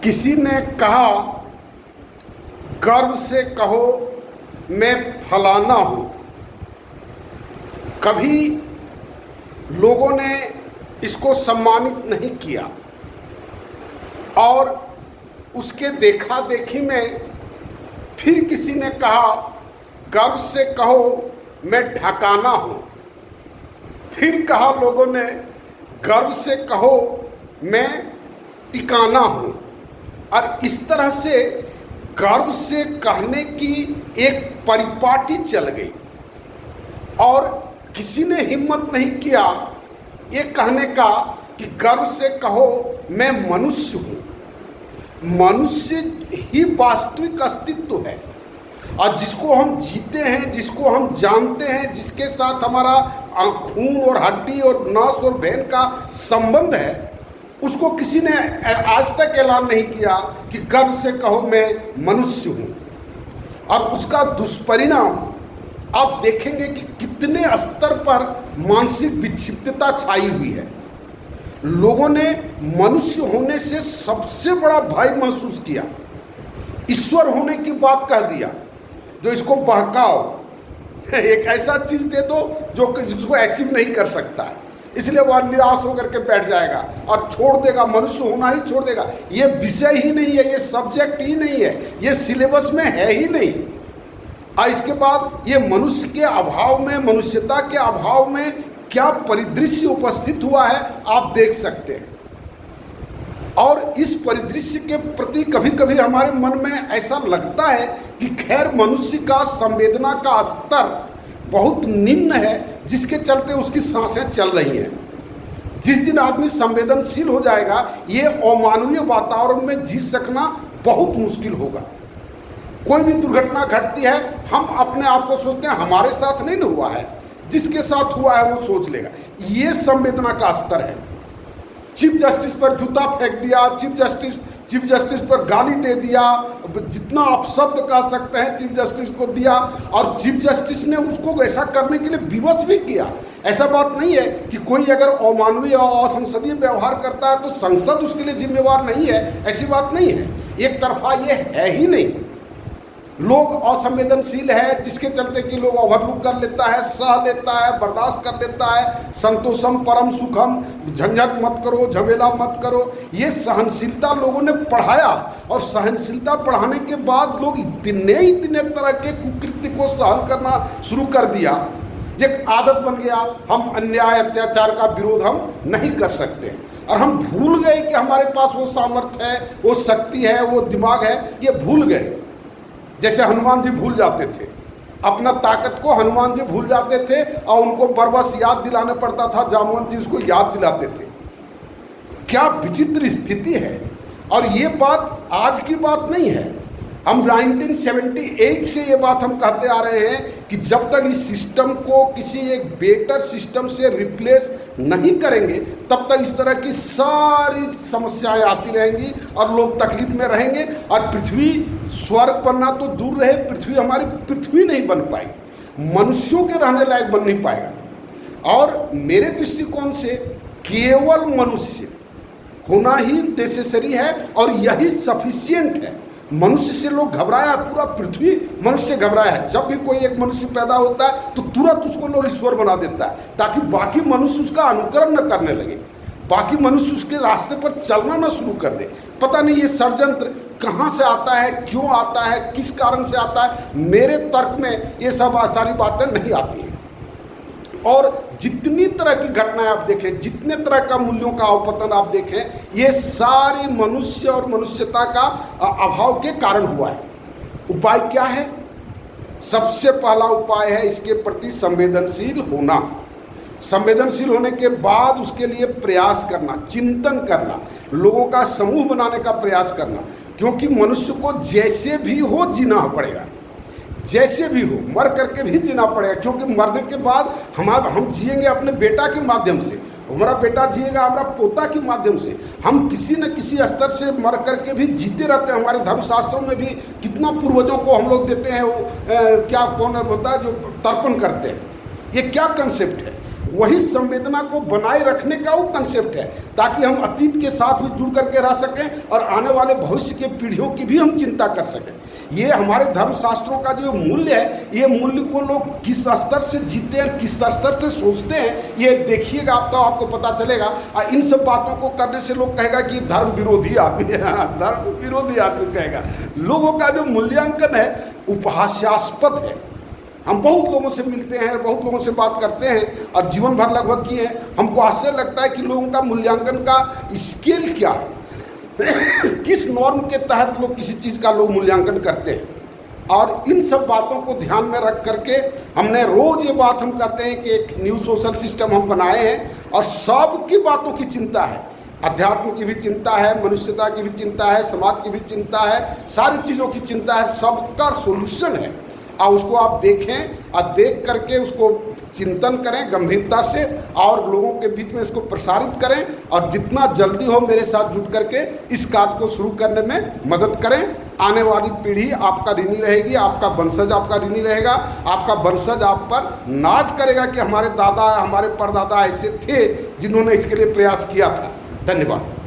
किसी ने कहा, गर्व से कहो मैं फलाना हूँ। कभी लोगों ने इसको सम्मानित नहीं किया और उसके देखा देखी में फिर किसी ने कहा, गर्व से कहो मैं ढकाना हूँ। फिर कहा लोगों ने, गर्व से कहो मैं टिकाना हूँ। और इस तरह से गर्व से कहने की एक परिपाटी चल गई और किसी ने हिम्मत नहीं किया ये कहने का कि गर्व से कहो मैं मनुष्य हूँ। मनुष्य ही वास्तविक अस्तित्व है और जिसको हम जीते हैं, जिसको हम जानते हैं, जिसके साथ हमारा खून और हड्डी और नस और भेन का संबंध है, उसको किसी ने आज तक ऐलान नहीं किया कि गर्व से कहो मैं मनुष्य हूँ। और उसका दुष्परिणाम आप देखेंगे कि कितने स्तर पर मानसिक विक्षिप्तता छाई हुई है। लोगों ने मनुष्य होने से सबसे बड़ा भय महसूस किया, ईश्वर होने की बात कह दिया। जो इसको बहकाओ, एक ऐसा चीज दे दो जो जिसको अचीव नहीं कर सकता है, इसलिए वह निराश होकर के बैठ जाएगा और छोड़ देगा, मनुष्य होना ही छोड़ देगा। ये विषय ही नहीं है, ये सब्जेक्ट ही नहीं है, ये सिलेबस में है ही नहीं। और इसके बाद ये मनुष्य के अभाव में, मनुष्यता के अभाव में क्या परिदृश्य उपस्थित हुआ है आप देख सकते हैं। और इस परिदृश्य के प्रति कभी कभी हमारे मन में ऐसा लगता है कि खैर मनुष्य का संवेदना का स्तर बहुत निम्न है, जिसके चलते उसकी सांसें चल रही हैं। जिस दिन आदमी संवेदनशील हो जाएगा, ये अमानवीय वातावरण में जी सकना बहुत मुश्किल होगा। कोई भी दुर्घटना घटती है, हम अपने आप को सोचते हैं हमारे साथ नहीं हुआ है, जिसके साथ हुआ है वो सोच लेगा। ये संवेदना का स्तर है। चीफ जस्टिस पर जूता फेंक दिया, चीफ जस्टिस पर गाली दे दिया, जितना आप शब्द कह सकते हैं चीफ जस्टिस को दिया, और चीफ जस्टिस ने उसको ऐसा करने के लिए विवश भी किया। ऐसा बात नहीं है कि कोई अगर अमानवीय और असंसदीय व्यवहार करता है तो संसद उसके लिए जिम्मेवार नहीं है, ऐसी बात नहीं है। एक तरफा ये है ही नहीं। लोग असंवेदनशील है, जिसके चलते कि लोग ओवरलुक कर लेता है, सह लेता है, बर्दाश्त कर लेता है। संतोषम परम सुखम, झंझट मत करो, झमेला मत करो। ये सहनशीलता लोगों ने पढ़ाया और सहनशीलता पढ़ाने के बाद लोग इतने तरह के कुकृत्य को सहन करना शुरू कर दिया। एक आदत बन गया, हम अन्याय अत्याचार का विरोध हम नहीं कर सकते और हम भूल गए कि हमारे पास वो सामर्थ्य है, वो शक्ति है, वो दिमाग है। ये भूल गए। जैसे हनुमान जी भूल जाते थे अपना ताकत को, हनुमान जी भूल जाते थे और उनको बरबस याद दिलाना पड़ता था, जामवंत जी उसको याद दिलाते थे। क्या विचित्र स्थिति है। और ये बात आज की बात नहीं है, हम 1978 से ये बात हम कहते आ रहे हैं कि जब तक इस सिस्टम को किसी एक बेटर सिस्टम से रिप्लेस नहीं करेंगे तब तक इस तरह की सारी समस्याएं आती रहेंगी और लोग तकलीफ में रहेंगे। और पृथ्वी स्वर्ग बनना तो दूर रहे, पृथ्वी हमारी पृथ्वी नहीं बन पाएगी, मनुष्यों के रहने लायक बन नहीं पाएगा। और मेरे दृष्टिकोण से केवल मनुष्य होना ही नेसेसरी है और यही सफिशिएंट है। मनुष्य से लोग घबराया, पूरा पृथ्वी मनुष्य घबराया है। जब भी कोई एक मनुष्य पैदा होता है तो तुरंत उसको लोग ईश्वर बना देता है ताकि बाकी मनुष्य उसका अनुकरण न करने लगे, बाकी मनुष्य उसके रास्ते पर चलना न शुरू कर दे। पता नहीं ये षड्यंत्र कहाँ से आता है, क्यों आता है, किस कारण से आता है। मेरे तर्क में ये सब सारी बातें नहीं आती हैं। और जितनी तरह की घटनाएं आप देखें, जितने तरह का मूल्यों का अवपतन आप देखें, ये सारी मनुष्य और मनुष्यता का अभाव के कारण हुआ है। उपाय क्या है? सबसे पहला उपाय है इसके प्रति संवेदनशील होना। संवेदनशील होने के बाद उसके लिए प्रयास करना, चिंतन करना, लोगों का समूह बनाने का प्रयास करना। क्योंकि मनुष्य को जैसे भी हो जीना पड़ेगा, जैसे भी हो मर करके भी जीना पड़ेगा। क्योंकि मरने के बाद हम जिएंगे अपने बेटा के माध्यम से, हमारा बेटा जिएगा हमारा पोता के माध्यम से। हम किसी न किसी स्तर से मर करके भी जीते रहते हैं। हमारे धर्मशास्त्रों में भी कितना पूर्वजों को हम लोग देते हैं वो क्या कौन होता है जो तर्पण करते हैं। ये क्या कंसेप्ट है? वही संवेदना को बनाए रखने का वो कंसेप्ट है, ताकि हम अतीत के साथ भी जुड़ करके रह सकें और आने वाले भविष्य के पीढ़ियों की भी हम चिंता कर सकें। ये हमारे धर्मशास्त्रों का जो मूल्य है, ये मूल्य को लोग किस स्तर से जीते हैं, किस स्तर से सोचते हैं, ये देखिएगा आप तो आपको पता चलेगा। और इन सब बातों को करने से लोग कहेगा कि धर्म विरोधी आदमी है, धर्म विरोधी आदमी कहेगा। लोगों का जो मूल्यांकन है उपहास्यास्पद है। हम बहुत लोगों से मिलते हैं, बहुत लोगों से बात करते हैं और जीवन भर लगभग किए हैं। हमको आश्चर्य लगता है कि लोगों का मूल्यांकन का स्केल क्या है, किस नॉर्म के तहत लोग किसी चीज़ का लोग मूल्यांकन करते हैं। और इन सब बातों को ध्यान में रख करके हमने रोज़ ये बात हम कहते हैं कि एक न्यू सोशल सिस्टम हम बनाए हैं और सबकी बातों की चिंता है। अध्यात्म की भी चिंता है, मनुष्यता की भी चिंता है, समाज की भी चिंता है, सारी चीज़ों की चिंता है, सबका सोल्यूशन है। और उसको आप देखें और देख करके उसको चिंतन करें गंभीरता से और लोगों के बीच में इसको प्रसारित करें और जितना जल्दी हो मेरे साथ जुट करके इस कार्य को शुरू करने में मदद करें। आने वाली पीढ़ी आपका ऋणी रहेगी, आपका वंशज आपका ऋणी रहेगा, आपका वंशज आप पर नाज करेगा कि हमारे दादा हमारे परदादा ऐसे थे जिन्होंने इसके लिए प्रयास किया था। धन्यवाद।